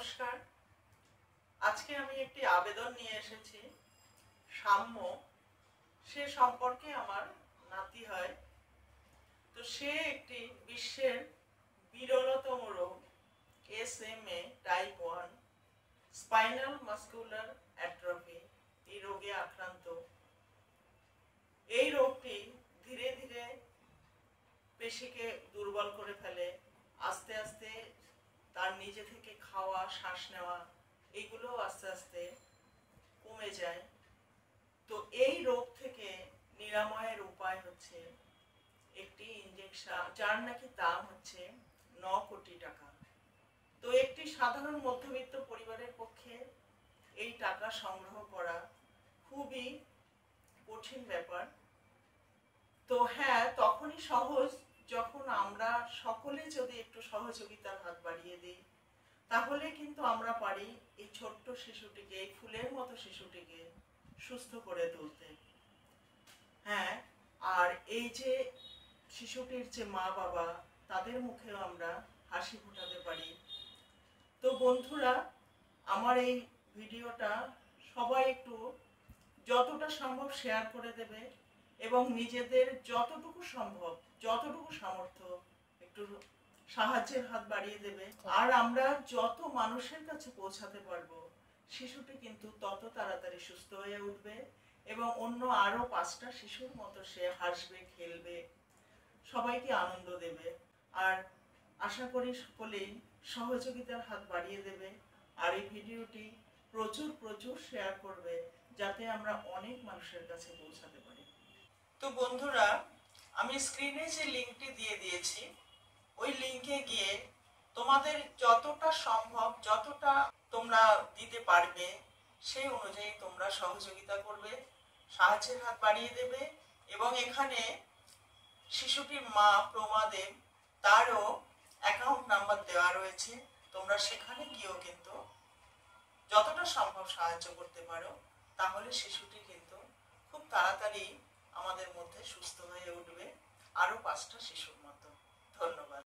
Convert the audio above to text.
নমস্কার। আজকে আমি একটি আবেদন নিয়ে এসেছি। সাম্য, সে সম্পর্কে আমার নাতি হয়। তো সে একটি বিশ্বের বিরলতম রোগ SMA type 1 spinal muscular atrophy এই রোগে আক্রান্ত। এই রোগটি ধীরে ধীরে পেশিকে দুর্বল করে ফেলে। আস্তে আস্তে তার নিজে থেকে খাওয়া, শ্বাস নেওয়া এইগুলো আস্তে আস্তে কমে যায়। তো এই রোগ থেকে নিরাময়ের উপায় হচ্ছে একটি ইনজেকশন, যার নাকি দাম হচ্ছে 9 কোটি টাকা। তো একটি সাধারণ মধ্যবিত্ত পরিবারের পক্ষে এই টাকা সংগ্রহ করা খুবই কঠিন ব্যাপার। তো হ্যাঁ, তখনই সহজ যখন আমরা সকলে যদি একটু সহযোগিতার হাত বাড়িয়ে দিই, তাহলে কিন্তু আমরা পারি এই ছোট্ট শিশুটিকে, এই ফুলের মতো শিশুটিকে সুস্থ করে তুলতে। হ্যাঁ, আর এই যে শিশুটির যে মা বাবা, তাদের মুখেও আমরা হাসি ফোটাতে পারি। তো বন্ধুরা, আমার এই ভিডিওটা সবাই একটু যতটা সম্ভব শেয়ার করে দেবে এবং নিজেদের যতটুকু সম্ভব, যতটুকু সামর্থ্য একটু সাহায্যের হাত বাড়িয়ে দেবে। আর আমরা যত মানুষের কাছে পৌঁছাতে পারবো, শিশুটি কিন্তু তত তাড়াতাড়ি সুস্থ হয়ে উঠবে এবং অন্য আরো 5টা শিশুর মতো সে হাসবে, খেলবে, সবাইকে আনন্দ দেবে। আর আশা করি সকলেই সহযোগিতার হাত বাড়িয়ে দেবে আর এই ভিডিওটি প্রচুর প্রচুর শেয়ার করবে, যাতে আমরা অনেক মানুষের কাছে পৌঁছাতে পারি। তো বন্ধুরা, আমি স্ক্রিনে যে লিঙ্কটি দিয়ে দিয়েছি, ওই লিঙ্কে গিয়ে তোমাদের যতটা সম্ভব, যতটা তোমরা দিতে পারবে, সেই অনুযায়ী তোমরা সহযোগিতা করবে, সাহায্যের হাত বাড়িয়ে দেবে। এবং এখানে শিশুটির মা প্রমা দেব, তারও অ্যাকাউন্ট নাম্বার দেওয়া রয়েছে। তোমরা সেখানে গিয়েও কিন্তু যতটা সম্ভব সাহায্য করতে পারো, তাহলে শিশুটি কিন্তু খুব তাড়াতাড়ি আমাদের মধ্যে সুস্থ হয়ে উঠবে, আরো 5টা শিশুর মতো। ধন্যবাদ।